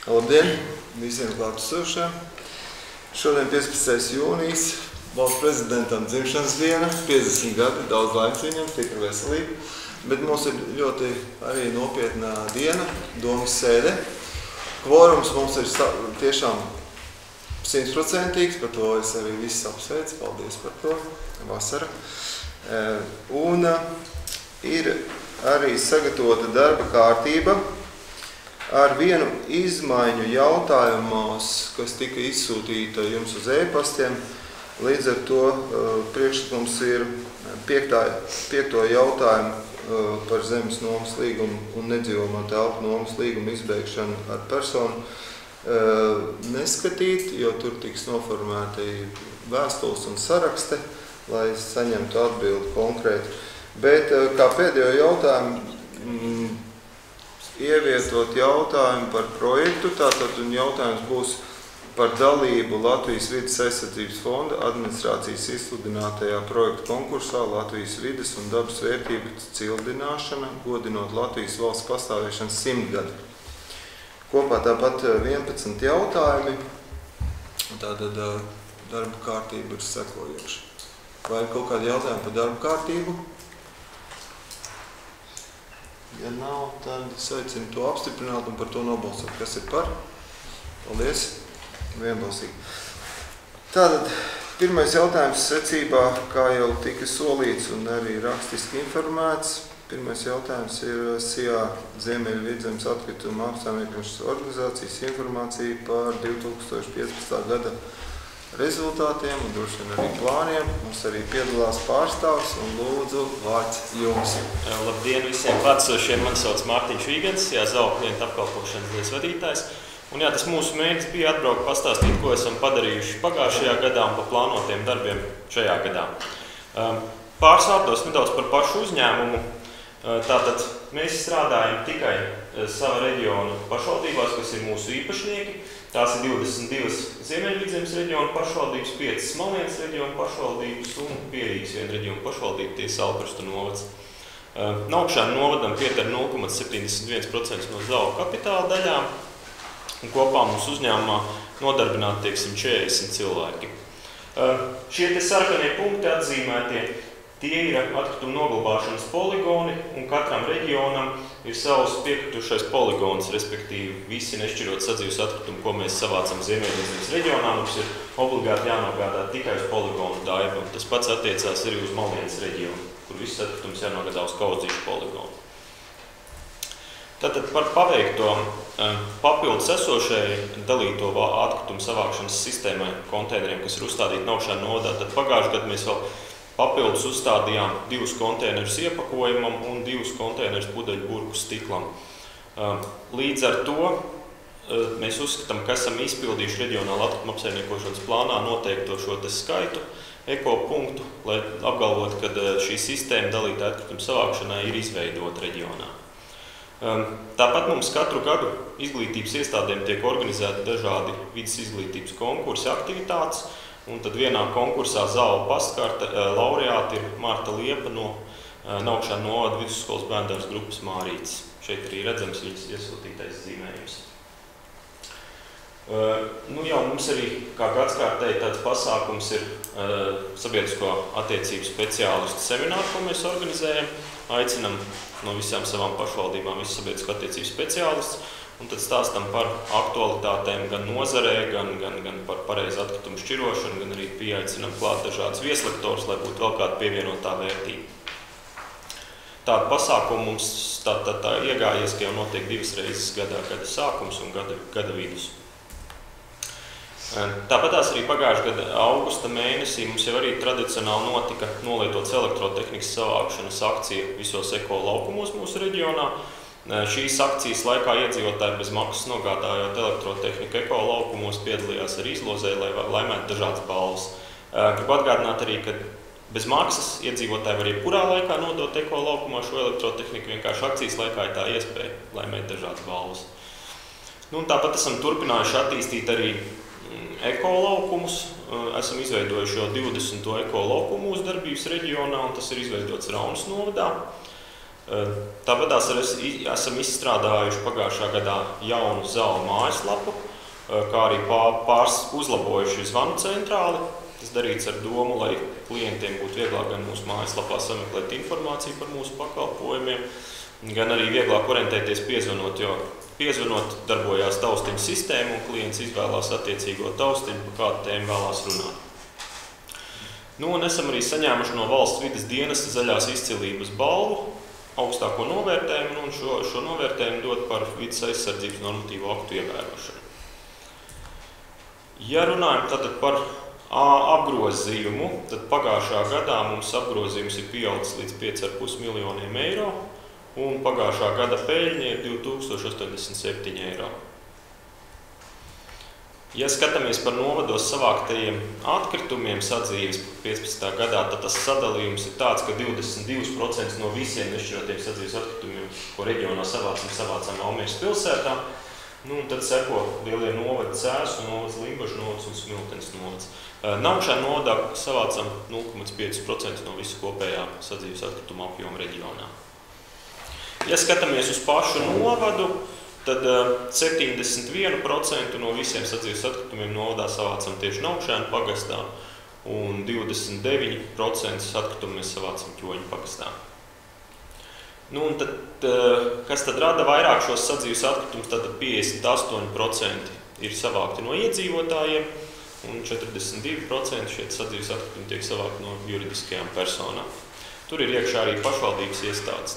Labdien visiem klātesošiem! Šodien 15. jūnijas, valsts prezidentam dzimšanas diena, 50 gadi, daudz laimes viņam, tikra veselība. Bet mums ir ļoti arī nopietnā diena, domas sēde. Kvorums mums ir tiešām 100%, par to es arī visus apsveicu, paldies par to, vasara. Un ir arī sagatavota darba kārtība ar vienu izmaiņu jautājumos, kas tika izsūtīta jums uz e-pastiem. Līdz ar to priekšlikums ir piekto jautājumu par zemes nomas līgumu un nedzīvojamo telpu nomas līgumu izbeigšanu ar personu neskatīt, jo tur tiks noformēti vēstules un sarakste, lai saņemtu atbildi konkrēti. Bet kā pēdējo jautājumu ievietot jautājumu par projektu, tātad jautājums būs par dalību Latvijas vides aizsardzības fonda administrācijas izsludinātajā projektu konkursā Latvijas vides un dabas vērtību cildināšana, godinot Latvijas valsts pastāvēšanas 100 gadi. Kopā tāpat 11 jautājumi, tātad darba kārtība ir sekojoša. Vai ir kaut kādi jautājumi par darba kārtību? Ja nav, tad es aicinu to apstiprināt un par to nobalsot. Kas ir par? Paldies. Vienbalsīgi. Tātad, pirmais jautājums secībā, kā jau tika solīts un arī rakstiski informēts. Pirmais jautājums ir SIA Ziemeļvidzemes atkrituma apsaimniekošanas organizācijas informācija par 2015. gada rezultātiem un droši vien arī plāniem. Mums arī piedalās pārstāvs un lūdzu vārds jums. Labdien visiem klātesošiem, mani sauc Mārtiņš Vīgans, Zauku klientu apkalpošanas dienas vadītājs. Un tas mūsu mērķis bija atbraukt pastāstīt, ko esam padarījuši pagājušajā gadā un par plānotiem darbiem šajā gadā. Pāris vārdos nedaudz par pašu uzņēmumu. Tātad mēs strādājam tikai sava reģiona pašvaldībās, kas ir mūsu īpašnieki. Tās ir 22 Ziemeļvidzemes reģiona pašvaldības, 5 Smalienes reģiona pašvaldības un Pierīgas viena reģiona pašvaldība, tie Salkrastu novads. Naukšēnu novadam pieder 0,71% no Zauku kapitāla daļām. Un kopā mums uzņēmumā nodarbināti 140 cilvēki. Šie sarkanie punkti atzīmētie, tie ir atkritumu noglabāšanas poligoni, un katram reģionam ir savs piekritušais poligons, respektīvi visi nešķirot sadzīves atkritumu, ko mēs savācam Ziemeļvidzemes reģionā, mums ir obligāti jānogādā tikai uz poligonu daibu. Tas pats attiecās arī uz Malienes reģionu, kur viss atkritumus jānogādā uz Kaudzīšu poligonu. Tātad par paveikto papildus esošai dalīto atkritumu savākšanas sistēmai konteineriem, kas ir uzstādīti Naukšēnu novadā, tad pagājušajā gadā mēs vēl papildus uzstādījām 2 konteinerus iepakojumam un 2 konteinerus pudeļu burku stiklam. Līdz ar to mēs uzskatām, ka esam izpildījuši reģionāla atkrituma apsaimniekošanas plānā noteikto šo skaitu ekopunktu, lai apgalvotu, ka šī sistēma dalītā atkrituma savākšanai ir izveidota reģionā. Tāpat mums katru gadu izglītības iestādēm tiek organizēti dažādi vides izglītības konkursi, aktivitātes, un tad vienā konkursā Zāla pastkarta laureāti ir Marta Liepa no Naukšēnu novada vidusskolas bērndārza grupas Mārītes. Šeit arī redzams viņas iesūtītais zīmējums. Mums arī kā gadskārtēji tāds pasākums ir sabiedrisko attiecību speciālistu semināru, ko mēs organizējam. Aicinam no visām savām pašvaldībām visu sabiedrisko attiecību speciālistus, un tad stāstam par aktualitātēm gan nozarē, gan par pareizu atkritumu šķirošanu, gan arī pieaicinam klāt dažādas vieslektorus, lai būtu vēl kāda pievienotā vērtība. Tāda pasākuma mums tā iegājies, ka jau notiek 2 reizes gadā, gada sākums un gada vidus. Tāpat arī pagājušā gada augusta mēnesī mums jau arī tradicionāli notika nolietotas elektrotehnikas savākšanas akcija visos eko laukumos mūsu reģionā. Šīs akcijas laikā iedzīvotāji bez maksas nogādājot elektrotehniku eko laukumos piedalījās arī izlozē, lai laimētu dažādas balvas. Gribu atgādināt arī, ka bez maksas iedzīvotāji var jebkurā laikā nodot eko laukumā šo elektrotehniku, vienkārši akcijas laikā ir tā iespēja laimēt dažādas balvas. Tāpat esam turpinājuši attīstīt arī eko laukumus. Esam izveidojuši jau 20. eko laukumu mūsu darbības reģionā, un tas ir izveidots Raunas novadā. Tāpēc esam izstrādājuši pagājušā gadā jaunu ZAU mājaslapu, kā arī uzlabojuši zvanu centrāli. Tas darīts ar domu, lai klientiem būtu vieglāk gan mūsu mājaslapā sameklēt informāciju par mūsu pakalpojumiem, gan arī vieglāk orientēties piezvanot, jo piezvanot darbojās taustiņu sistēma un klients izvēlās attiecīgo taustiņu, par kādu tēmu vēlās runāt. Un esam arī saņēmuši no valsts vides dienesta zaļās izcilības balvu, augstāko novērtējumu, un šo novērtējumu dot par vides aizsardzības normatīvo aktu ievērošanu. Ja runājam tātad par apgrozījumu, tad pagājušā gadā mums apgrozījums ir pieaudzis līdz 5,5 miljoniem eiro, un pagājušā gada peļņa ir 2087 eiro. Ja skatāmies par novados savāktajiem atkritumiem sadzīves 15. gadā, tad tas sadalījums ir tāds, ka 22% no visiem nešķirotiem sadzīves atkritumiem, ko reģionā savācām Almieras pilsētā, un tad seko lielie novadi Cēsu novads, Limbažu novads un Smiltenes novads. Naukšēna novadā savācam 0,5% no visu kopējā sadzīves atkrituma apjoma reģionā. Ja skatāmies uz pašu novadu, tad 71% no visiem sadzīves atkritumiem novadā savācam tieši Naukšēna pagastā, un 29% atkritumu mēs savācam Ķoņu pagastā. Un tad, kas tad rada vairāk šos sadzīves atkritumus, tad 58% ir savākti no iedzīvotājiem, un 42% šie sadzīves atkritumi tiek savākti no juridiskajām personām. Tur ir iekšā arī pašvaldības iestādes.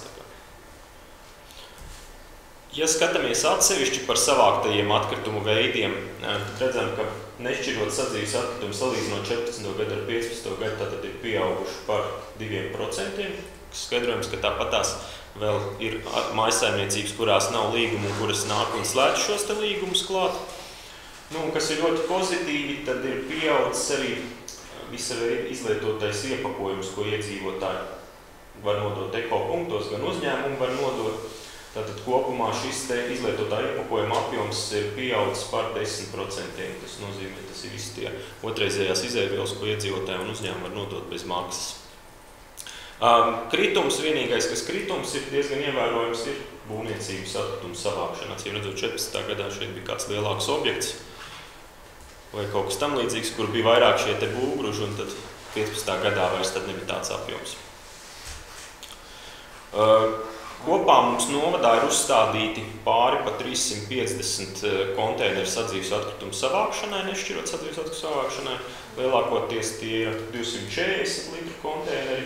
Ja skatāmies atsevišķi par savāktajiem atkritumu veidiem, tad redzam, ka nešķirot sadzīves atkritumu salīdzinot 14. gadu ar 15. gadu, tad ir pieauguši par 2%. Skaidrojums, ka tāpatās vēl ir mājsaimniecības, kurās nav līgumu un kuras nāk un slēdz šos te līgumus klāt. Kas ir ļoti pozitīvi, tad ir pieaudzis arī visa veida izlietotais iepakojums, ko iedzīvotāji var nodot ekopunktos, gan uzņēmumi var nodot. Tātad kopumā šis te izlietotā iepakojuma apjoms ir pieaudzis par 10%. Tas nozīmē, tas ir visi tie otrreizējās izēvielas, ko iedzīvotāji un uzņēmumi var nodot bez maksas. Kritums, vienīgais, kas kritums ir diezgan ievērojams, ir būvniecības atkritumu savākšana. Acīm redzot, 14. gadā šeit bija kāds lielāks objekts vai kaut kas tam līdzīgs, kur bija vairāk šie te būvgruži, un tad 15. gadā vairs tad nebija tāds apjoms. Kopā mums novadā ir uzstādīti pāri pa 350 konteineru sadzīves atkritumu savākšanai, nešķirot sadzīves atkritumu savākšanai. Lielākoties tie ir 240 litru konteineri,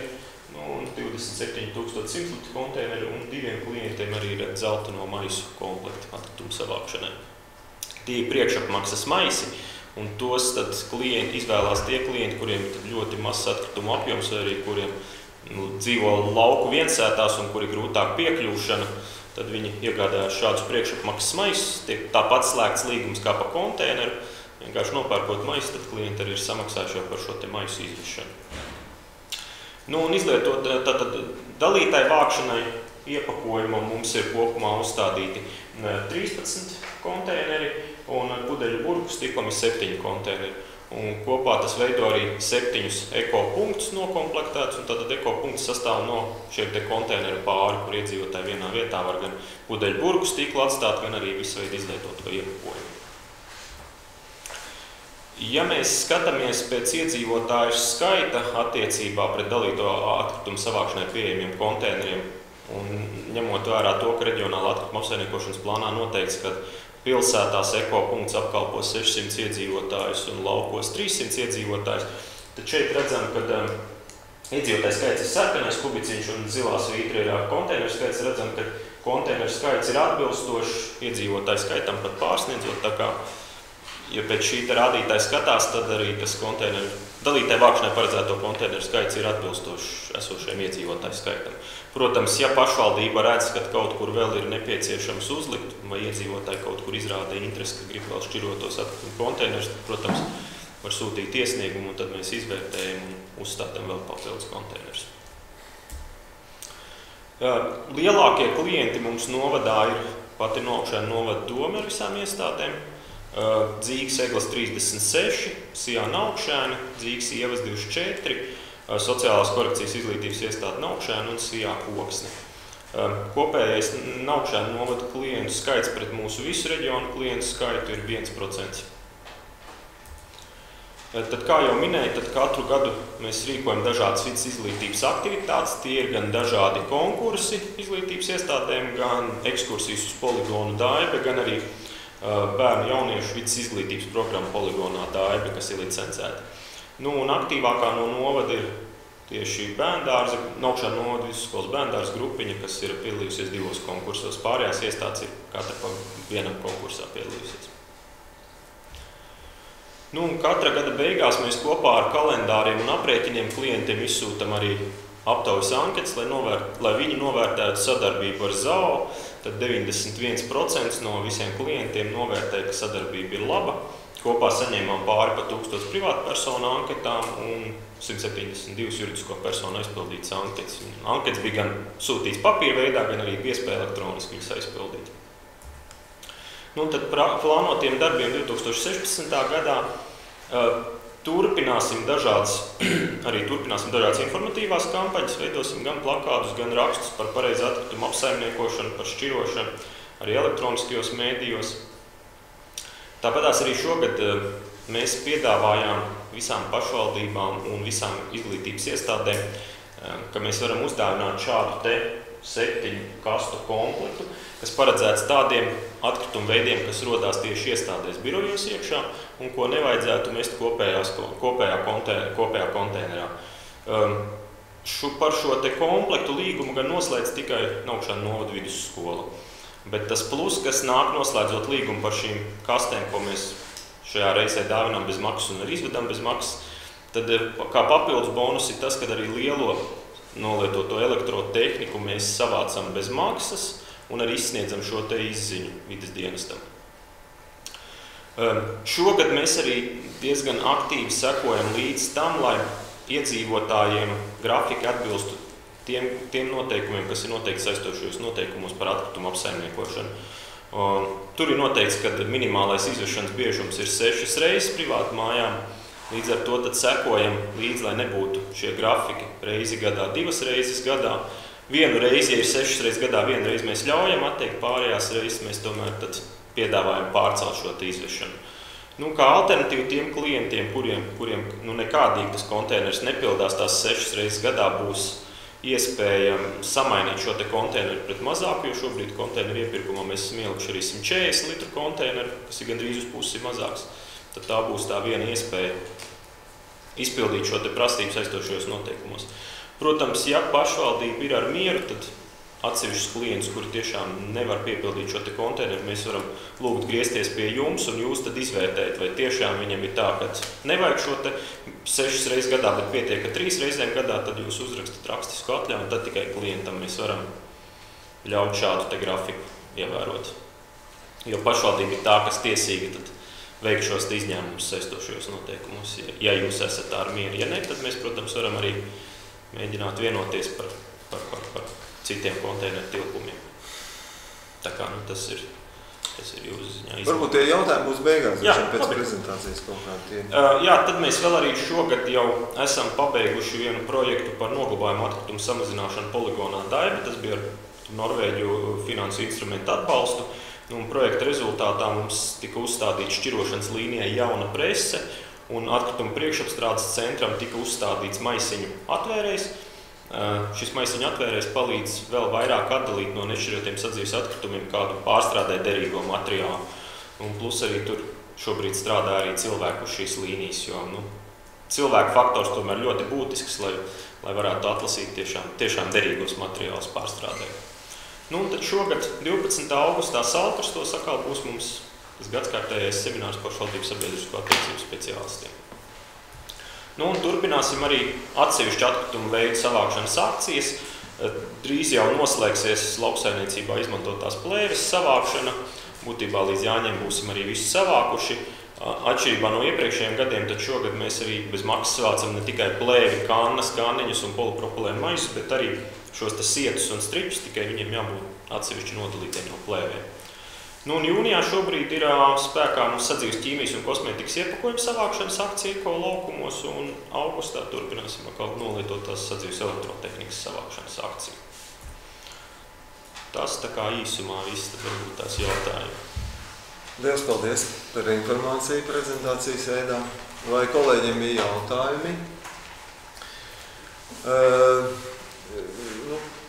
un 27,100 litru konteineri, un 2 klientiem arī ir dzelteno maisu komplekti atkritumu savākšanai. Tie ir priekšapmaksas maisi, un tos tad izvēlās tie klienti, kuriem ir ļoti mazs atkritumu apjoms, vai arī kuriem dzīvo lauku viensētās un kuri grūtāk piekļūšana, tad viņi iegādājās šādus priekšapmaksas maisus, tiek tāpat slēgts līgums kā pa konteineru, vienkārši nopērkot maisu, tad klienti arī ir samaksājuši par šo te maisu izvešanu. Un izlietot tātad dalītai vākšanai iepakojumam mums ir kopumā uzstādīti 13 konteineri, un pudeļu burku stiklam ir 7 konteineri. Un kopā tas veido arī 7 ekopunktus nokomplektētus, un tātad ekopunkts sastāv no šiem te konteineru pāri, kur iedzīvotāji vienā vietā var gan pudeļu burku stiklu atstāt, gan arī visu veidu izlietoto iepakojumu. Ja mēs skatāmies pēc iedzīvotāju skaita attiecībā pret dalīto atkritumu savākšanai pieejamiem konteineriem, un ņemot vērā to, ka reģionāla atkrituma apsaimniekošanas plānā noteikts, ka pilsētās ekopunkts apkalpo 600 iedzīvotājus un laukos 300 iedzīvotājus, tad šeit redzam, ka iedzīvotāju skaits ir sarkanais kubiciņš un zilā svītra ir konteineru skaits. Redzam, ka konteineru skaits ir atbilstošs iedzīvotāju skaitam pat pārsniedzot, tā kā, ja pēc šī rādītāja skatās, tad arī tas dalītai vākšanai paredzēto konteineru skaits ir atbilstošs esošiem iedzīvotāju skaitam. Protams, ja pašvaldība redz, ka kaut kur vēl ir nepieciešams uzlikt, vai iedzīvotāji kaut kur izrāda interesi, ka grib vēl šķirotos atkritumu konteinerus, tad, protams, var sūtīt iesniegumu, un tad mēs izvērtējam un uzstātam vēl papildus konteinerus. Lielākie klienti mums novadā ir pati Naukšēna novada doma ar visām iestādēm. Dzīgas Eglas 36, Sijā Naukšēna, Dzīgas Ievas 24, Sociālās korekcijas izglītības iestāde Naukšēna un Sijā Koksne. Kopējais Naukšēnu novada klientu skaits pret mūsu visu reģionu klientu skaitu ir 1%. Tad, kā jau minēju, tad katru gadu mēs rīkojam dažādas vidas izglītības aktivitātes. Tie ir gan dažādi konkursi izglītības iestādēm, gan ekskursijas uz poligonu Daibe, gan arī bērnu jauniešu vidas izglītības programma poligonā Daibe, kas ir licencēta. Un aktīvākā no novada ir tieši bērndārza, Naukšēnu novada vidusskolas bērndārza grupiņa, kas ir piedalījusies 2 konkursos. Pārējās iestādes ir katra pa vienam konkursā piedalījusies. Katra gada beigās mēs kopā ar kalendāriem un aprēķiniem klientiem izsūtam arī aptaujas anketas, lai viņi novērtētu sadarbību ar ZAO. Tad 91% no visiem klientiem novērtēja, ka sadarbība ir laba. Kopā saņēmām pāri pa 1000 privātpersonu anketām un 172 juridisko personu aizpildītas anketas. Anketas bija gan sūtīts papīra veidā, gan arī iespēja elektroniski viņas aizpildīt. Tad plānotiem darbiem 2016. gadā turpināsim dažādas informatīvās kampaņas, veidosim gan plakātus, gan rakstus par pareizu atkritumu apsaimniekošanu, par šķirošanu, arī elektroniskajos mēdījos. Tāpatās arī šogad mēs piedāvājām visām pašvaldībām un visām izglītības iestādēm, ka mēs varam uzdāvināt šādu te 7 kastu komplektu, kas paredzēts tādiem atkritumu veidiem, kas rodās tieši iestādēs birojos iekšā un ko nevajadzētu mest kopējā konteinerā. Par šo te komplektu līgumu gan noslēdz tikai Naukšēnu novada vidusskola. Bet tas plus, kas nāk noslēdzot līgumu par šīm kastēm, ko mēs šajā reizē dāvinām bez maksas un arī izvedam bez maksas, tad kā papildus bonus ir tas, ka arī lielo nolietoto elektrotehniku mēs savācam bez maksas un arī izsniedzam šo te izziņu vides dienestam. Šogad mēs arī diezgan aktīvi sekojam līdz tam, lai iedzīvotājiem grafiki atbilstu tiem noteikumiem, kas ir noteikti saistošajos noteikumos par atkritumu apsaimniekošanu. Tur ir noteikts, ka minimālais izvešanas biežums ir 6 reizes privātu mājām. Līdz ar to tad sekojam līdz, lai nebūtu šie grafiki reizi gadā, 2 reizes gadā. Vienu reizi, ja ir 6 reizes gadā, 1 reizi mēs ļaujam atteikt, pārējās reizes mēs tomēr tad piedāvājam pārcelt šo izvešanu. Kā alternatīva tiem klientiem, kuriem nekādīgi tas konteiners nepildās tās 6 reizes gadā, būs iespēja samainīt šo te konteineru pret mazāku, jo šobrīd konteineru iepirkumā mēs esam ielikuši arī 140 litru konteineru, kas ir gandrīz uz pusi mazāks. Tad tā būs tā viena iespēja izpildīt šo te prasību saistošajos noteikumos. Protams, ja pašvaldība ir ar mieru, tad atsevišķus klientus, kuri tiešām nevar piepildīt šo te konteineru, mēs varam lūgt griezties pie jums un jūs tad izvērtēt, vai tiešām viņam ir tā, ka nevajag šo te 6 reizes gadā, bet pietiek, ka 3 reizēm gadā, tad jūs uzrakstat rakstisku atļauju un tad tikai klientam mēs varam ļaut šādu te grafiku ievērot. Jo pašvaldība ir tā, kas tiesīga tad veikt šos izņēmumus saistošajos noteikumos, ja jūs esat ar mieru. Ja ne, tad mēs, protams, varam arī mēģināt vienoties par citiem konteineru tilpumiem. Tā kā tas ir jūsu ziņā. Varbūt tie jautājumi būs beigās, pēc prezentācijas kaut kādi. Jā, tad mēs vēl arī šogad jau esam pabeiguši vienu projektu par noglabājumu atkritumu samazināšanu poligonā Daibe. Tas bija ar Norvēģu finansu instrumentu atbalstu. Projekta rezultātā mums tika uzstādīts šķirošanas līnijai jauna prese un atkritumu priekšapstrādes centram tika uzstādīts maisiņu atvērējs. Šis maisiņu atvērējs palīdz vēl vairāk atdalīt no nešķirotiem sadzīves atkritumiem kādu pārstrādē derīgo materiālu. Plus arī tur šobrīd strādā arī cilvēku uz šīs līnijas, jo cilvēku faktors tomēr ļoti būtisks, lai varētu atlasīt tiešām derīgos materiālus pārstrādē. Tad šogad 12. augustā Salkrastos atkal būs mums tas gadskārtējais seminārs pašvaldības sabiedrisko attiecību speciālistiem. Turpināsim arī atsevišķu atkritumu veidu savākšanas akcijas. Drīz jau noslēgsies lauksaimniecībā izmantotās plēves savākšana. Būtībā līdz Jāņiem būsim arī visi savākuši. Atšķirībā no iepriekšējiem gadiem, tad šogad mēs arī bez maksas savācam ne tikai plēvi, kannas, kanniņus un polipropilēnu maisus, bet arī šos te sietus un striķus, tikai viņiem jābūt atsevišķi nodalītiem no plēvēm. Jūnijā šobrīd ir spēkā mums sadzīves ķīmijas un kosmētikas iepakojuma savākšanas akcija Eko laukumos, un augustā turpināsim atkal nolietotās sadzīves elektrotehnikas savākšanas akciju. Tas tā kā īsumā viss tad varbūt tās jautājumi. Liels paldies par informāciju prezentācijas veidā. Vai kolēģiem bija jautājumi?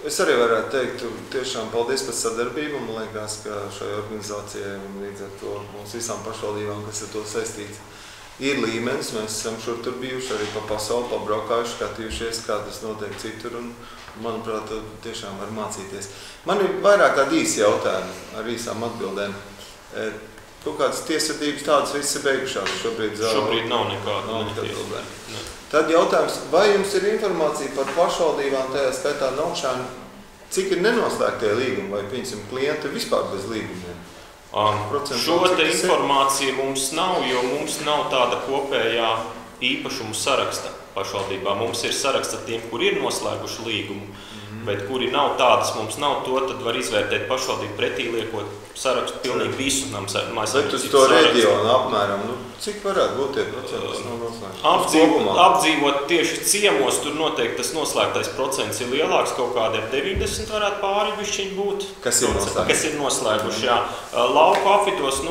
Es arī varētu teikt, tiešām paldies par sadarbību. Man liekas, ka šai organizācijai un līdz ar to mums visām pašvaldībām, kas ar to saistīts, ir līmenis. Mēs esam šur tur bijuši, arī pa pasauli pabraukājuši, skatījušies, kā tas notiek citur. Un, manuprāt, tiešām var mācīties. Man ir vairāk tādi īsi jautājumi ar īsām atbildēm. Kaut kādas tiesvedības tādas viss ir beigušās. Šobrīd nav nekāda problēma. Tad jautājums, vai jums ir informācija par pašvaldībām, tajā skaitā Naukšāni, cik ir nenoslēgtie līgumi, vai piemēram klienti vispār bez līgumiem? Šo te informāciju mums nav, jo mums nav tāda kopējā īpašumu saraksta pašvaldībā. Mums ir saraksts ar tiem, kuri ir noslēguši līgumu, bet kuri nav tādas, mums nav to, tad var izvērtēt pašvaldību pretī liekot sarakstu pilnīgi visu mājasēmniecības sarakstu. Bet uz to reģionu apmēram, cik varētu būt tie procenti, kas nav noslēgti? Apdzīvot tieši ciemos, tur noteikti tas noslēgtais procents ir lielāks, kaut kādi ar 90 varētu pāri bišķiņ būt. Kas ir noslēguši, jā. Lauku apvidos,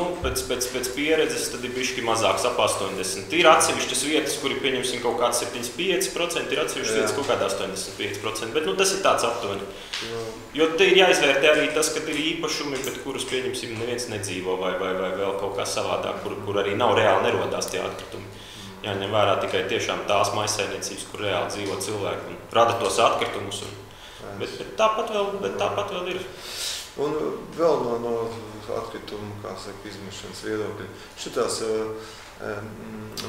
pēc pieredzes, tad ir bišķi mazāks ap 80. Ir atsevišķas vietas, kuri pieņemsim kaut kāds 75%, ir atsevišķas vietas kaut kādā 85%, bet tas ir tāds aptuveni. Jo te ir jāizvērtē arī tas, ka ir īpašumi, bet kurus pieņemsim neviens nedzīvo vai vēl kaut kā savādāk, kur arī nav reāli nerodās tie atkritumi. Jāņem vērā tikai tiešām tās mājasēmniecības, kur reāli dzīvo cilvēki un rada tos atkritumus. Bet tāpat vēl ir. Un vēl no atkritumu, kā saka, izmešanas viedokļa. Šitās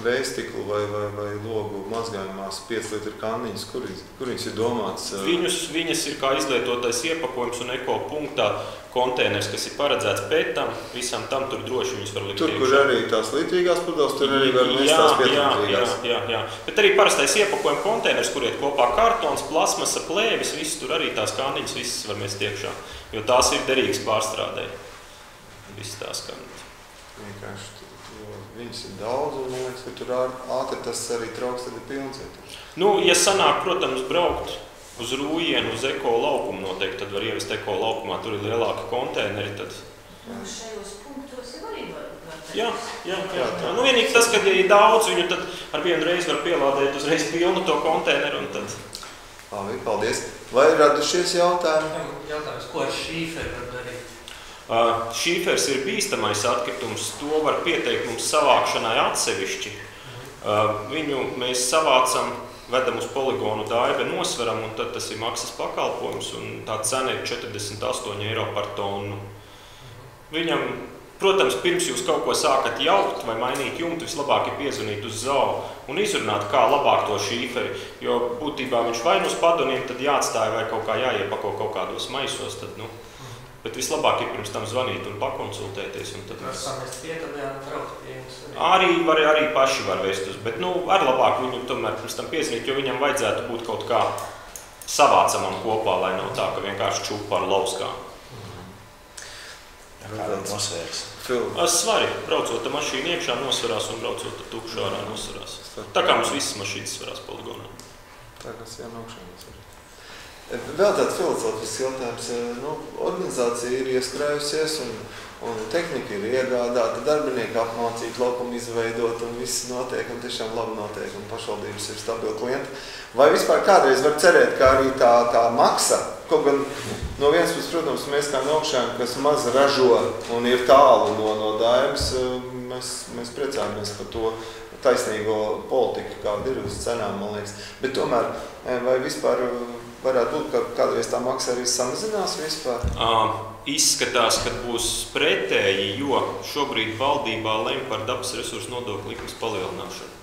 vējstiklu vai logu mazgājumās 5 litru kanniņas, kur viņas ir domāts? Viņas ir kā izlietotais iepakojums un ekopunktā konteiners, kas ir paredzēts pētam, visam tam tur droši viņas var likt. Tur, kur arī tās litrīgās pudeles, tur arī var mest tās 5 litrīgās. Jā. Bet arī parastais iepakojuma konteiners, kur iet kopā kartons, plasmasa, plēvis, viss tur arī tās kanniņas, visas var mest iekšā, jo tās ir derīgas pārstrādē. Visas tās kanniņas. Vienkārši. Viņas ir daudz, un man liekas, ka tur ātri tas arī trauks, tad ir pilns. Ja sanāk, protams, braukt uz Rūjienu, uz eko laukumu noteikti, tad var ievest eko laukumā, tur ir lielāki konteineri. Tad... Šajos punktos jau arī var teikt? Jā. Vienīgi tas, ka ja ir daudz, viņu tad ar vienu reizi var pielādēt uzreiz pilnu to konteineru. Un tad... Labi, paldies. Vai radušies jautājumi? Jautājums, ko ar šīferi var darīt? Šīfers ir bīstamais atkritums, to var pieteikt mums savākšanai atsevišķi. Viņu mēs savācam, vedam uz poligonu Daibe, nosveram, un tad tas ir maksas pakalpojums, un tā cena ir 48 eiro par tonu. Viņam, protams, pirms jūs kaut ko sākat jaukt vai mainīt jumtu, vislabāk ir piezvanīt uz ZAO un izrunāt, kā labāk to šīferi, jo būtībā viņš vai nu uz padoniem tad jāatstāja vai kaut kā jāiepako kaut kādos maisos, tad, Bet vislabāk ir pirms tam zvanīt un pakonsultēties. Un tad samest pietabļā un braukt pie jums? Arī paši var vest uz, bet ar labāk viņu tomēr pirms tam piezvanīt, jo viņam vajadzētu būt kaut kā savācamam kopā, lai nav tā, ka vienkārši čupa ar lauskām. Kādā nosvērs? Svari, braucot ar mašīnu iekšā nosvarās un braucot ar tukšu ārā nosvarās. Tā kā mums visas mašīnas svarās poligonā. Tā kā jānokšanās arī. Vēl tāds filozofisks jautājums. Organizācija ir ieskrējusies un tehnika ir iegādāta, darbinieki apmācīt, laukumu izveidot un viss notiek un tiešām labi notiek un pašvaldības ir stabili klienti. Vai vispār kādreiz var cerēt, ka arī tā maksa, kaut gan no vienas puses, protams, mēs kā Naukšāni, kas maz ražo un ir tālu no Daibas, mēs priecājamies par to taisnīgo politiku, kāda ir uz cenām, man liekas. Bet tomēr, vai vispār varētu būt, ka kādreiz tā maksa arī samazinās vispār? Izskatās, ka būs pretēji, jo šobrīd valdībā lem par dabas resursu nodokļu likmes palielināšanu.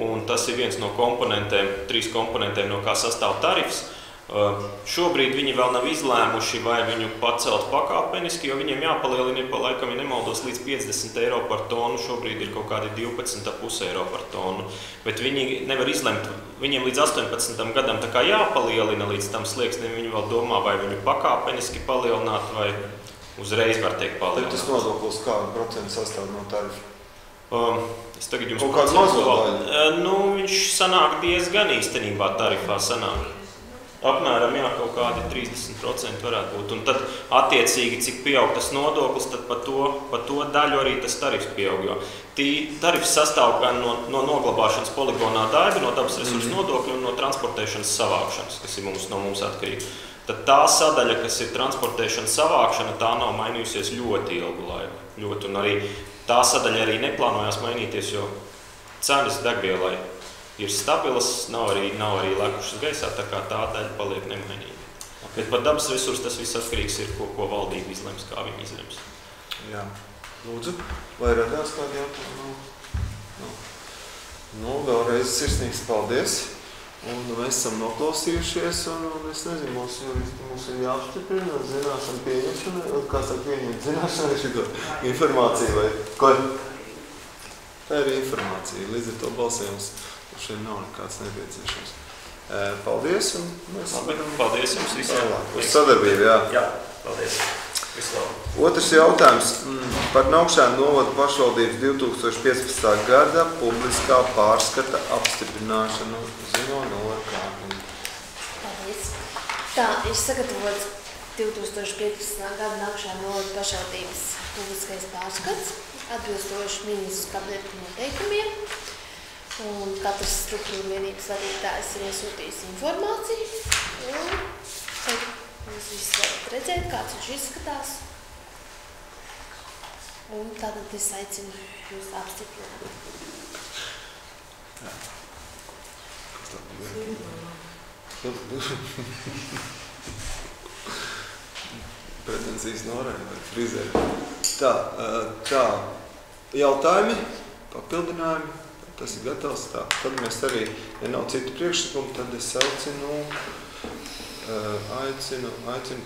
Un tas ir viens no komponentiem, 3 komponentiem, no kā sastāv tarifs. Šobrīd viņi vēl nav izlēmuši, vai viņu pacelt pakāpeniski, jo viņiem jāpalielina, laikam, ja nemaldos, līdz 50 eiro par tonu. Šobrīd ir kaut kādi 12,5 eiro par tonu. Bet viņi nevar izlemt, viņiem līdz 18 gadam tā kā jāpalielina līdz tam slieksnim. Viņi vēl domā, vai viņu pakāpeniski palielināt, vai uzreiz var teikt palielināt. Tas nodoklis kādu procentu sastāv no tarifa? Es tagad jums paceļu. Viņš sanāk diezgan īstenībā tarifā sanāk. Apmēram, jā, kaut kādi 30% varētu būt. Un tad, attiecīgi, cik pieaug tas nodoklis, tad pa to daļu arī tas tarifs pieaug. Jo tarifs sastāv gan no noglabāšanas poligonā daiba, no dabas resursu nodokļa un no transportēšanas savākšanas, kas ir no mums atkarīga. Tad tā sadaļa, kas ir transportēšana savākšana, tā nav mainījusies ļoti ilgu laiku. Ļoti, un arī tā sadaļa arī neplānojās mainīties, jo cenas degvielai ir stabilas, nav arī lekušas gaisā, tā kā tā daļa paliek nemainīga. Bet par dabas resursu tas viss atkarīgs ir, ko valdība izlems, kā viņi izlems. Jā. Lūdzu, vai radās kādi jautājumi? Vēlreiz sirsnīgs paldies. Un mēs esam noklausījušies, un es nezinu, mums ir jāapstiprina zināšana pieņemšana, kā saka pieņemt zināšana šito informāciju vai ko? Tā ir informācija, līdz ar to balsējums šeit nav nekāds nepieciešams. Paldies, un mēs paldies jums visiem. Uz sadarbību, jā. Jā, paldies. Otrs jautājums par Naukšēnu novada pašvaldības 2015. gada publiskā pārskata apstiprināšanu ziņo Nora Kārtiņa. Paldies. Tā ir sagatavots 2015. gada Naukšēnu novada pašvaldības publiskais pārskats, atbilstoši ministru kabineta noteikumiem. Un katrs struktūra vienības vadītājs ir iesūtījis informāciju. Un jūs visi varat redzēt, kāds viņš izskatās. Un tātad es aicinu jūs apstiprināt. Pretensijas Norai vai frizēri. Tā, jautājumi, papildinājumi, tas ir gatavs. Tā. Tad mēs arī, ja nav citu priekšlikumu, tad es aicinu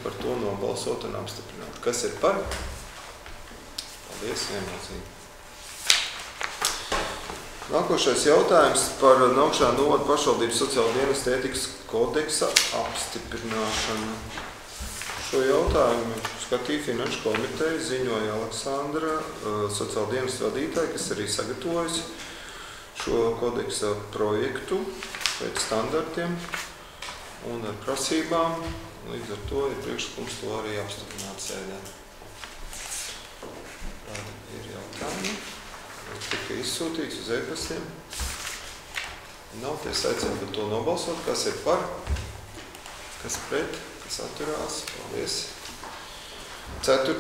par to nobalsot un apstiprināt. Kas ir par? Paldies, viennozīmīgi. Nākošais jautājums par Naukšēnu novada pašvaldības sociālo dienestu ētikas kodeksa apstiprināšanu. Šo jautājumu skatīja Finanšu komiteja, ziņoja Aleksandra, sociālo dienestu vadītāja, kas arī sagatavojusi šo kodeksa projektu pēc standartiem un ar prasībām. Līdz ar to ir priekšlikums to arī apstiprināt sēdē. Tāda ir jautājumi. Tika izsūtīts uz e-pastiem. Nav ties aicinu par to nobalsot. Kas ir par? Kas pret? Kas atturās? Paldies. 4.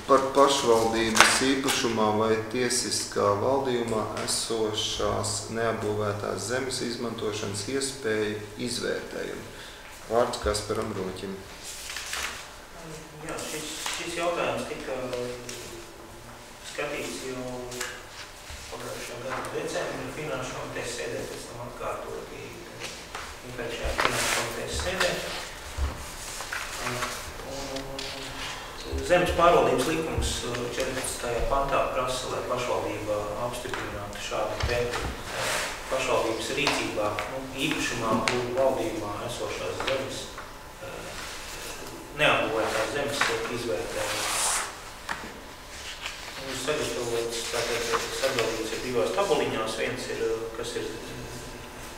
Par pašvaldības īpašumā vai tiesiskā valdījumā esošās neapbūvētās zemes izmantošanas iespēju izvērtējumu. Vārds Kasparam Roķim. Jā, šis jautājums tika skatīts jau pagājušā gada decembrī Finanšu komitejas sēdē, pēc tam atkārtoti iepriekšējā Finanšu komitejas sēdē. Zemes pārvaldības likums 14. pantā prasa, lai pašvaldība apstiprinātu šādu pašvaldības rīcībā, īpašumā un valdībā esošās zemes, neapbūvētās zemes tiek izvērtētas. Sagatavots, tātad sadalīts ir divās tabuliņās. Viens ir, kas ir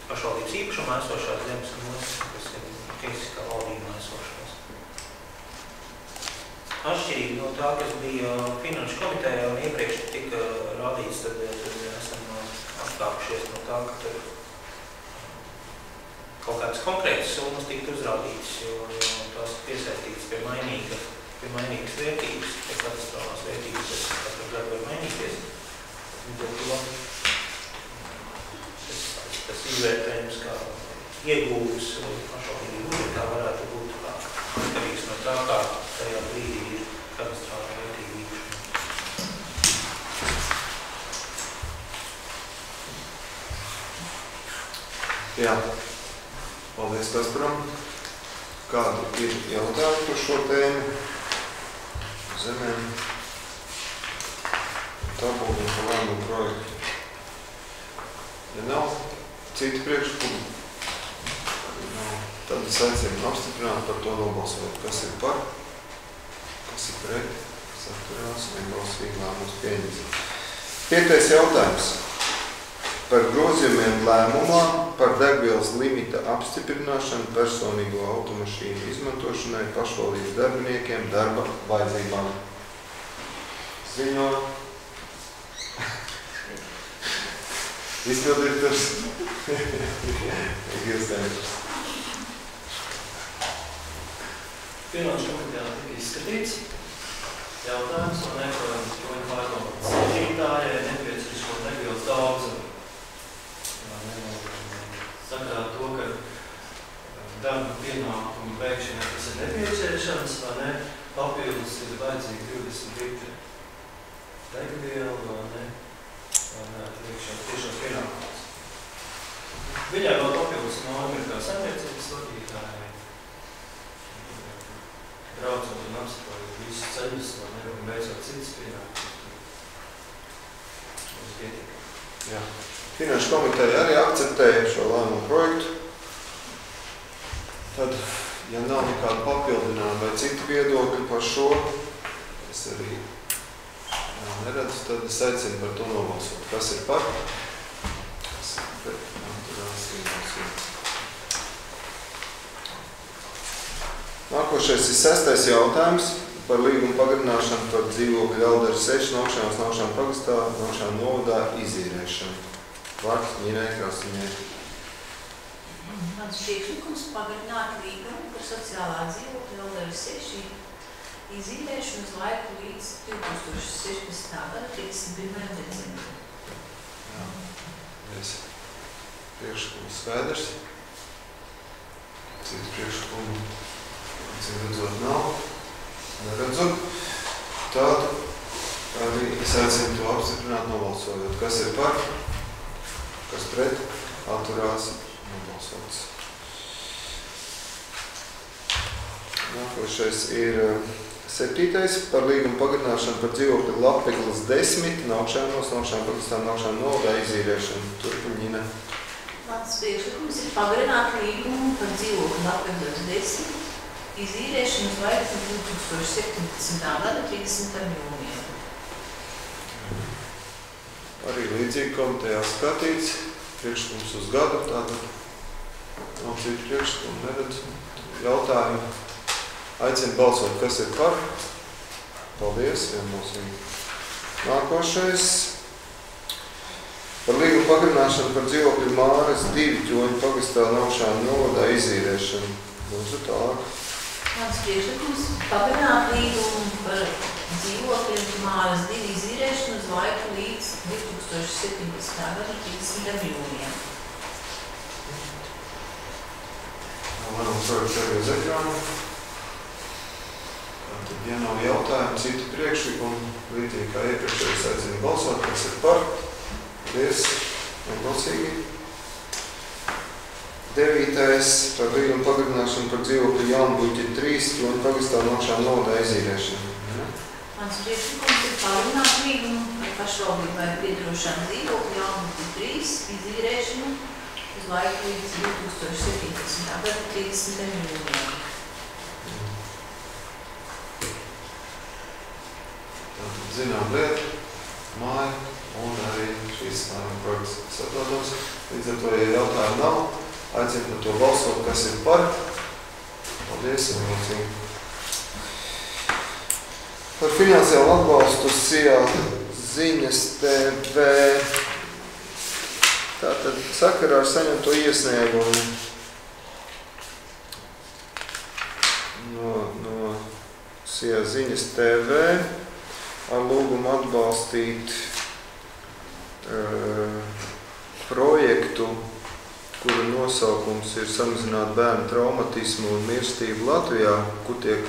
pašvaldības īpašumā esošās zemes, un otrs, kas ir tiesiskā valdībā esošās. Atšķirīgi no tā, kas bija Finanšu komitejā un iepriekš tika rādīts, tad esam atkāpušies no tā, ka tur kaut kādas konkrētas summas tika uzrādītas, jo tās piesaistītas pie mainīgas vērtības, pie katastrofālās vērtības, kas katru gadu var mainīties. Tas izvērtējums kā iegūs pašvaldību budžetā varētu būt atkarīgs no tā, kā tajā brīdī ir katastrofālā vērtība īpašuma. Jā. Paldies Kasparam. Kādi ir jautājumi par šo tēmu? Zemēm. Tabulu par lēmumu projektu. Ja nav citu priekšlikumu, tad es aicinu apstiprināt par to nobalsot. Kas ir par? Kas ir pret? Kas atturās? Vienbalsīgi lēmums pieņems. 5. jautājums. par grozījumiem lēmumā par degvielas limita apstiprināšanu personīgo automašīnu izmantošanai pašvaldības darbiniekiem darba vajadzībām. Ziņo izpildirektors. Finanšu komitejā tika izskatīts jautājums, vai neprojams joņu pārvaldes sadzītājai nepieciešamo degvielas daudzumu. Sakarā to, ka darba pienākumu veikšanai tas ir nepieciešams, vai ne, papildus ir vajadzīgi 20 litri degvielu, vai ne, tiešos pienākumus. Viņai vēl papildus norma ir kā saimniecības vadītājai. Braucot un apsakojot visus ceļus, un beidzot citas pienākumus. Jā. Finanšu komiteja arī akceptēja šo lēmumu projektu. Tad, ja nav nekāda papildinājuma vai citu viedokļu par šo, es arī neredzu, tad es aicinu par to nobalsot. Kas ir par? Kas ir pret? Nākošais ir 6. jautājums par līgumu pagarināšanu par dzīvokļu Elderu 6 Naukšēnas pagastā Naukšēna novadā izīrēšanu. Vārds Ņinai Krasiņai. Mans priekšlikums pagarināt līgumu par sociālā dzīvokļa Elderu 6 izīrēšanu uz laiku līdz 2016. gada 31. decembrim. Jā, priekšlikums skaidrs. Citu priekšlikumu cik redzot nav, neredzu. Tad arī es aicinu to apstiprināt nobalsojot. Kas ir par? Kas pret? Atturās nobalsots. Nākošais ir 7. par līgumu pagarināšanu par dzīvokļu Lapeglas 10 Naukšēnos, Naukšēna pagastā Naukšēna novadā izīrēšanu. Turpin Ņina. Mans priekšlikums ir pagarināt līgumu par dzīvokļu Lapeglas 10 izīrēšanu uz laiku 2017. gada 30. jūnijā. Arī līdzīgi komitejā skatīts. Priekšlikums uz gadu, tātad nav citu priekšlikumu, neredzu jautājumu. Aicinu balsot, kas ir par. Paldies, vienbalsīgi. Nākošais. Par līgumu pagarināšanu par dzīvokļu Māras 2 Ķoņu pagastā Naukšēna novadā izīrēšanu. Lūdzu tālāk. Mans priekšlikums pagarināt līgumu par dzīvokļu Māras 2 izīrēšanu uz laiku līdz 2017. gada 30. jūnijā. Varam projekts arī uz ekrānu. Tad, ja nav jautājumu, citu priekšlikumu, līdzīgi kā iepriekšējais aicinu balsot, kas ir par. Paldies, vienbalsīgi. 9. par līgumu pagarināšanu par dzīvokļu Jaunbuļķi 3 Ķoņu pagastā Naukšēna novadā izīrēšanu. Mans priekšlikums ir pagarināt līgumu par pašvaldībai piederošanu dzīvokļu Jaunbuļķi 3 izīrēšanu uz laiku līdz 2017. gada 30. jūnijā. Tātad zinām lietu, māja un arī šīs projekts saprotams. Līdz ar to, ja jautājumu nav, aicinu par to balsot, kas ir par. Paldies, vienbalsīgi. Par finansiālu atbalstu SIA ziņas TV. Tātad sakarā ar saņemto iesniegumu no SIA ziņas TV ar lūgumu atbalstīt projektu, kura nosaukums ir samazināt bērnu traumatismu un mirstību Latvijā, kur tiek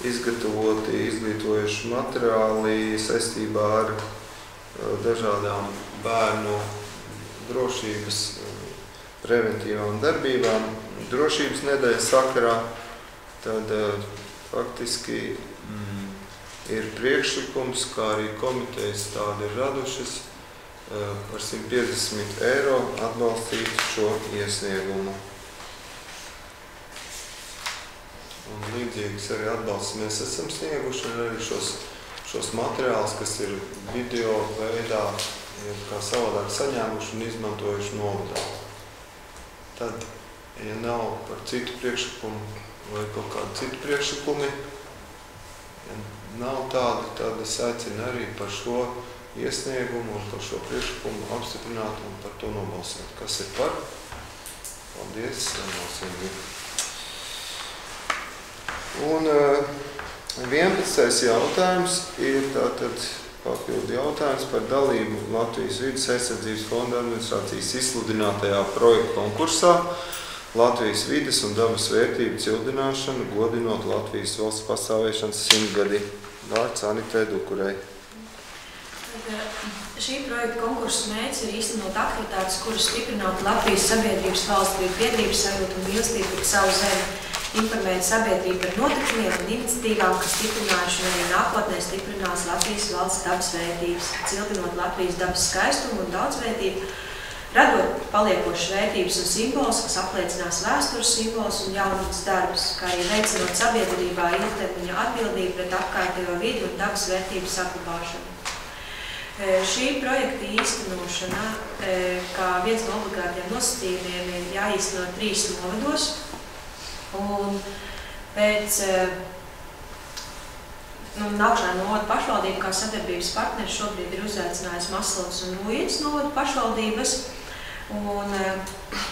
izgatavoti izglītojuši materiāli saistībā ar dažādām bērnu drošības preventīvām darbībām. Drošības nedēļas sakarā tad faktiski ir priekšlikums, kā arī komitejas tādi ir radušas, par 150 eiro atbalstīt šo iesniegumu. Un līdzīgas arī atbalsts mēs esam snieguši, un arī šos materiālus, kas ir video veidā kā savādāk saņēmuši un izmantojuši novadā. Tad, ja nav par citu priekšlikumu vai kaut kādu citu priekšlikumi, ja nav tādi, tad es aicinu arī par šo iesniegumu un par šo priekšlikumu apstiprināt un par to nobalsot. Kas ir par? Paldies, nobalsojumi. Un 11. jautājums ir tātad papildu jautājums par dalību Latvijas vides aizsardzības fonda administrācijas izsludinātajā projekta konkursā Latvijas vides un dabas vērtību cildināšanu, godinot Latvijas valsts pastāvēšanas 100 gadi. Vārds Anitei Dukurei. Šī projekta konkursa mērķis ir īstenot aktivitātes, kuras stiprinātu Latvijas sabiedrības valstību biedrības sajūtu un mīlestību pret savu zemi, informēt sabiedrību par notikumiem un iniciatīvām, kas stiprinājuši un arī nākotnē stiprinās Latvijas valsts dabas vērtības, cildinot Latvijas dabas skaistumu un daudzveidību, radot paliekošas vērtības un simbolus, kas apliecinās vēstures simbolus un jaunības darbus, kā arī veicinot sabiedrībā ilgtermiņa atbildību pret apkārtējo vidi un dabas vērtības saglabāšanu. Šī projekta īstenošana, kā viens no obligātiem nosacījumiem, ir jāīsteno 3 novados. Un pēc Naukšāna novada pašvaldība kā sadarbības partneri šobrīd ir uzaicinājusi Maslavas un Rūjienas novada pašvaldības. Un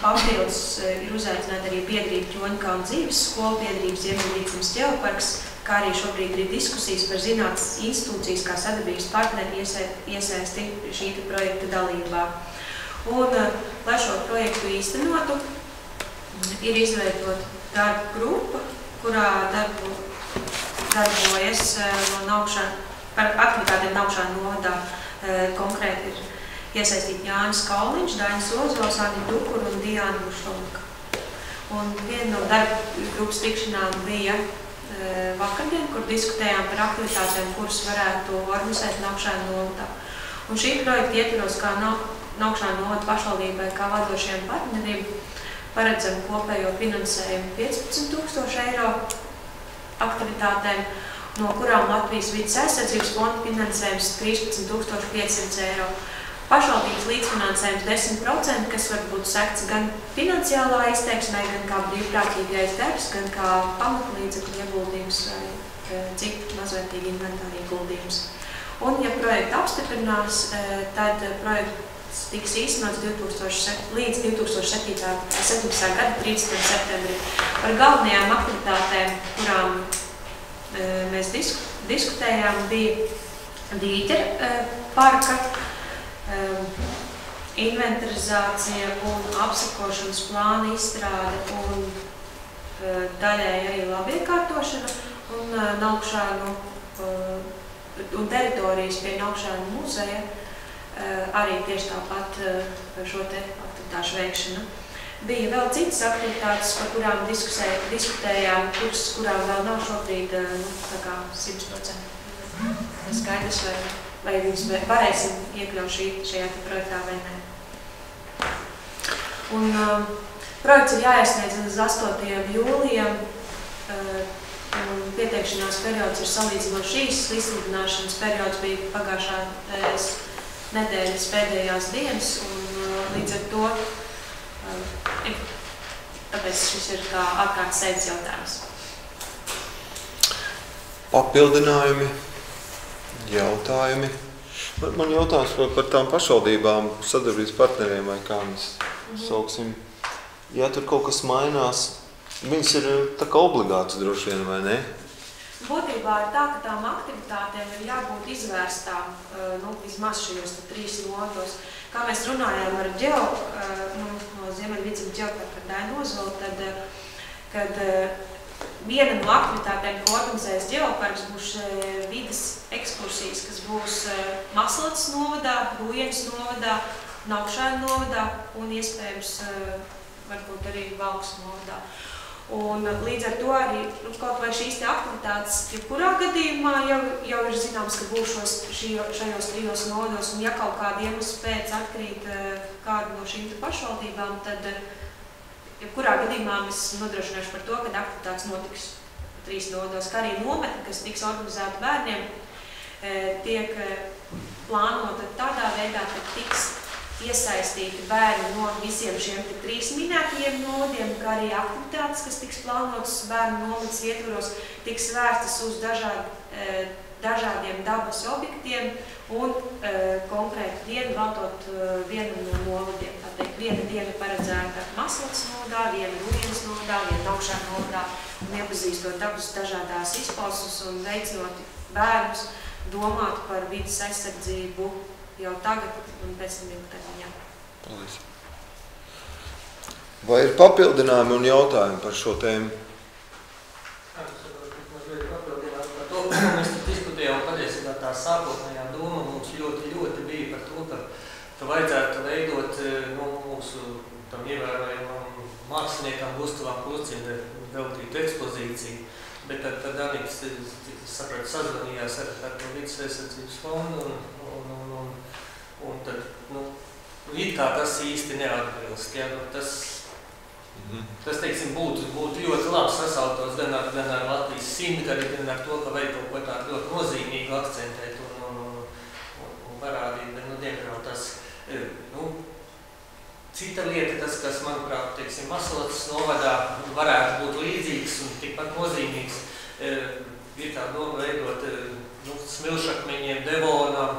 papildus ir uzaicināti arī biedrība Ķoņkalna dzīves skola, biedrības Ziemeļvidzemes ģeoparks, kā arī šobrīd ir diskusijas par zinātnes institūcijas kā sadarbības partneri iesaisti šī projekta dalībā. Un, lai šo projektu īstenotu, ir izveidota darba grupa, kurā darbojas par aktivitātiem Naukšāna novadā. Konkrēti ir iesaistīti Jānis Kauliņš, Dainis Ozols, Anita Dukura un Diana Bušonka. Un viena no darba grupas tikšanām bija vakardien, kur diskutējām par aktivitātēm, kuras varētu organizēt Naukšāna novadā. Un šī projekta ietvaros, kā Naukšāna novada pašvaldībai kā vadošajiem partneriem, paredzam kopējo finansējumu 15 000 eiro aktivitātēm, no kurām Latvijas vides aizsardzības fonda finansējums 13 500 eiro. Pašvaldības līdzfinansējums 10%, kas var būt sekts gan finansiālā izteiksmē, gan kā brīvprātīgais darbs, gan kā pamatlīdzekļu ieguldījums vai citu mazvērtīgu inventāru ieguldījums. Un, ja projektu apstiprinās, tad projekts tiks īstenots līdz 2017. gada 30. septembrim. Par galvenajām aktivitātēm, kurām mēs diskutējām, bija Dīķera parka inventarizācija un apsakošanas plāna izstrāde un daļēji arī labiekārtošana un Naukšānu un teritorijas pie Naukšāna muzeja arī tieši tāpat šo te aktivitāšu veikšana. Bija vēl citas aktivitātes, par kurām diskutējām, kurām vēl nav šobrīd tā kā 100% skaidrs, vai viņus varēsim iekļaut šajā projektā vai nē. Un projekts ir jāiesniedz līdz 8. jūlijam. Pieteikšanās periods ir salīdzinoši īss. Izsludināšanas periods bija pagājušās nedēļas pēdējās dienas, un līdz ar to tāpēc šis ir kā ārkārtas sēdes jautājums. Papildinājumi, jautājumi. Man jautājums par tām pašvaldībām, sadarbības partneriem vai kā mēs sauksim. Ja tur kaut kas mainās, viņas ir tā kā obligāts droši vien, vai ne? Būtībā ir tā, ka tām aktivitātēm ir jābūt izvērstām vismaz šajos 3 novados. Kā mēs runājām ar no Ziemeļvidzemes ģeoparka ar Dainu Ozolu, kad viena no aktivitātēm, ko organizēs ģeoparks, būs vides ekskursijas, kas būs Maslavas novadā, Rūjienas novadā, Naukšāna novadā un iespējams varbūt arī Valkas novadā. Un līdz ar to arī kaut vai šīs aktivitātes, jebkurā gadījumā jau ir zināms, ka būs šajos 3 novados, un ja kaut kāda iemesla pēc atkrīt kādu no šīm pašvaldībām, tad jebkurā gadījumā mēs nodrošināšu par to, ka aktivitātes notiks 3 novados, kā arī nometne, kas tiks organizēta bērniem, tiek plānota tādā veidā, ka tiks iesaistīti bērni no visiem šiem 3 minētajiem novadiem, kā arī aktivitātes, kas tiks plānotas bērnu novadas ietvaros, tiks vērstas uz dažādiem dabas objektiem un konkrētu dienu veltot vienam no novadiem. Tātad viena diena paredzēta Maslats novadā, viena Rūjienas novadā, viena Augšēna novadā, un iepazīstot dabas dažādās izpausmes un veicinot bērnus domāt par vidas aizsardzību jau tagad un pēc tam ilgtermiņā. Paldies. Vai ir papildinājumi un jautājumi par šo tēmu? Mēs diskutējām patiesībā tā sākotnējā doma mums ļoti bija par to, ka vajadzētu veidot mūsu tam ievērojamam māksliniekam Gustavam Klucim veltīt ekspozīciju, bet tad Daniks, sapratu, sazvanījās ar vidas aizsardzības fondu un tad, it kā tas īsti neatbilst, ja, tas, teiksim, būtu ļoti labi sasautos gan ar Latvijas simtgadi, gan ar to, ka vajag kaut ko tādu ļoti nozīmīgu akcentēt un parādīt, bet, diemžēl tas, cita lieta, tas, kas, manuprāt, teiksim, Maslats novadā varētu būt līdzīgs un tikpat nozīmīgs, ir tā doma veidot smilšakmeņiem, devonam,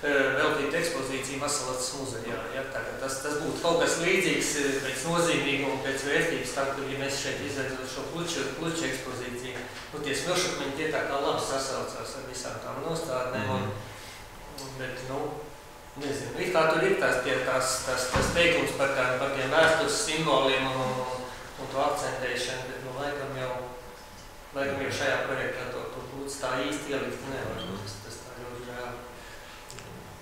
veltīt ekspozīciju Maslats muzejā. Ja? Tas būtu kaut kas līdzīgs pēc nozīmīguma un pēc vērtības, tad, ja mēs šeit izveidot šo kluču ekspozīciju, tie smilšakmeņi tie tā kā labi sasaucās ar visām tām nostādnēm, bet, nezinu, it kā tur ir tās teikums par tiem vēstures simboliem un to akcentēšanu, bet, laikam jau šajā projektā to lūdzu tā īsti ielikt nevar. Tas tā ļoti žēl.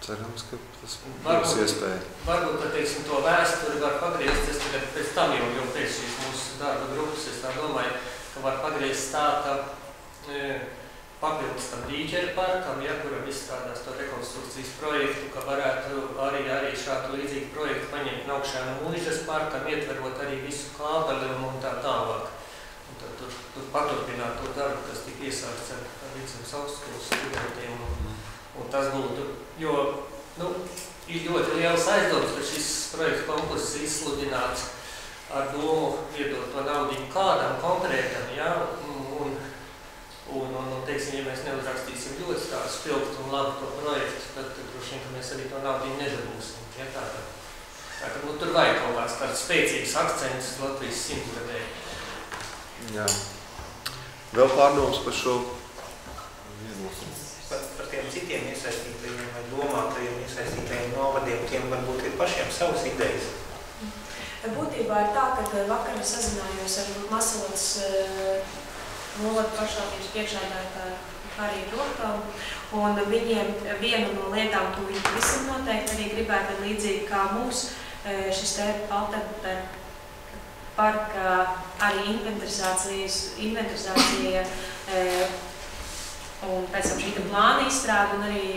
Cerams, ka tas būs iespēja. Varbūt, ka, teiksim, to vēsturi var pagriezt, es tagad pēc tam jau pēc šīs mūsu darba grupas, es tā domāju, ka var pagriezt tā, ka papildus tam Dīķeru parkam, ja, kuram izstrādās to rekonstrukcijas projektu, ka varētu arī šādu līdzīgu projektu paņemt Augšēna Mūžas parkam, ietverot arī visu kābeli un tā tālāk. Un tad tur paturpināt to darbu, kas tika iesākts ar Vidzemes augstskolas studentiem. Un tas būtu, jo ir ļoti liels aizdoms, ka šis projekts konkurss ir izsludināts ar domu iedot to naudiņu kādam konkrētam, ja, un teiksim, ja mēs neuzrakstīsim ļoti tādu spilgtu un labu to projektu, tad droši vien, ka mēs arī to naudiņu nedabūsim. Ja, tā tur vajag kaut kāds tāds spēcīgs akcents Latvijas simtgadē. Jā. Vēl pārdomas par šo vienosumu? Par tiem citiem iesaistītajiem vai domātajiem iesaistītajiem novadiem, tiem varbūt ir pašiem savas idejas. Būtībā ir tā, ka vakar sazinājos ar Maslats novadu pašvaldības priekšsēdētāju Hariju Rokavu, un viņiem viena no lietām, ko viņi visam noteikti arī gribētu līdzīgi kā mūs, šis te Altenberga parka arī inventarizācija un pēc tam šī plāna izstrāde un arī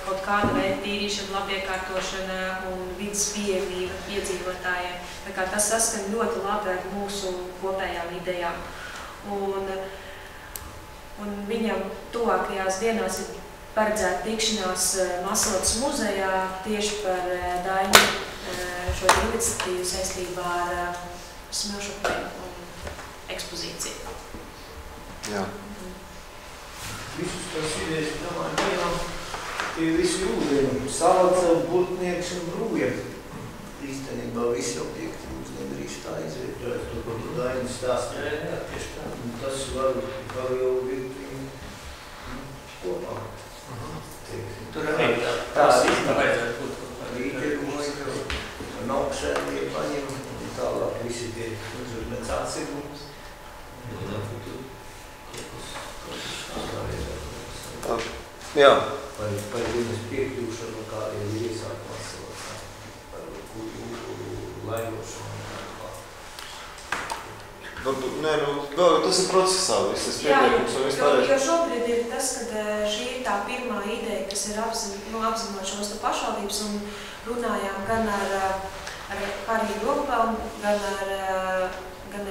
kaut kāda veida tīrīšana, labiekārtošana un vidas pieejamība iedzīvotājiem. Tā kā tas saskan ļoti labi ar mūsu kopējām idejām. Un viņam tuvākajās dienās ir paredzēta tikšanās Maslats muzejā tieši par Dainu šo iniciatīvu saistībā ar smilšakmeņu un ekspozīciju. Jā. Visus tos idejas, domāju, vienam, tie visi ūdeni, salaca, būtnieks un brūjem. Īstenībā visi objekti mums nedrīkst tā izvietot, to, ko tu Daini stāst. Jā, tieši tā. Un tas var jau būt kopā. Tur arī tā īstenībā vajadzētu būt kaut kādā. Rīķeru, un augšēnie paņem, un tālāk visi tie uzvedmets atsegums. Jā. Par viņas piekļūšanu, kādiem ir iesākumās par laivošanu. Vēl tas ir procesā, viss tas pieteikums un vispār. Jo šobrīd ir tas, ka šī ir tā pirmā ideja, kas ir apzinot šos pašvaldības un runājām gan ar Hariju Rokavu, gan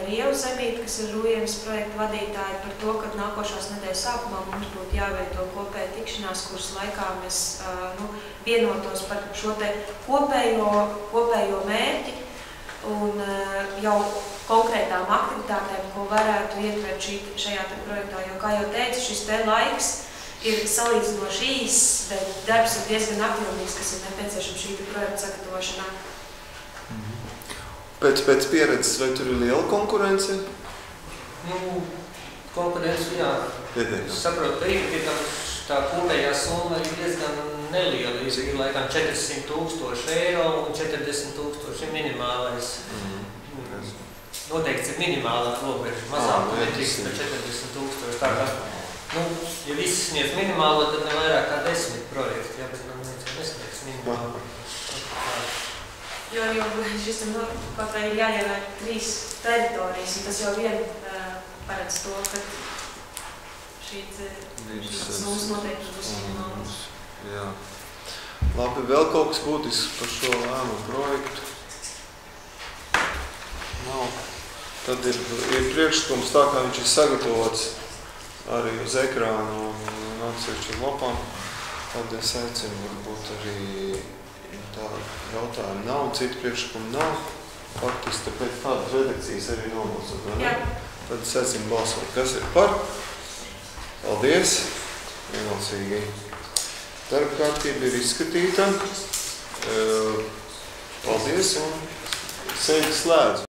ar Ievu Zemīti, kas ir Rūjienas projekta vadītāji, par to, ka nākošās nedēļas sākumā mums būtu jāveido kopēja tikšanās, kuras laikā mēs vienotos par šo te kopējo mērķi un jau konkrētām aktivitātēm, ko varētu ietvert šajā te projektā. Jo, kā jau teicu, šis te laiks ir salīdzinoši īss, bet darbs ir diezgan apjomīgs, kas ir nepieciešams šī te projekta sagatavošanā. Pēc pieredzes, vai tur ir liela konkurence? Konkurence, jā. Es saprotu, ka Rīgapietam tā kopējā summa ir diezgan neliela. Ir laikam 400,000 eiro un 40,000 ir minimālais. Noteikti ir minimālā robeža. Mazāk netrīkst par 40,000. Tā kā, ja visi sniedz minimālo, tad ne vairāk kā 10 projekti. Jā, bet man nesniegs minimālo. Jo šis kaut vai ir jāievēr 3 teritorijas, un tas jau vien paredz to, ka šīs summas noteikti būs minimālas. Jā. Labi, vēl kaut kas būtisks par šo lēmumu projektu? Nav. Tad ir priekšlikums tā, kā viņš ir sagatavots arī uz ekrānu un atsevišķi lapām. Tad es aicinu, varbūt arī tāda jautājuma nav, citu priekšlikumu nav. Faktiski tāpēc tādas redakcijas arī nobalsot, vai ne? Jā. Tad es aicinu balsot. Kas ir par? Paldies! Vienbalsīgi. Darba kārtība ir izskatīta. Paldies un sēdi slēdzu.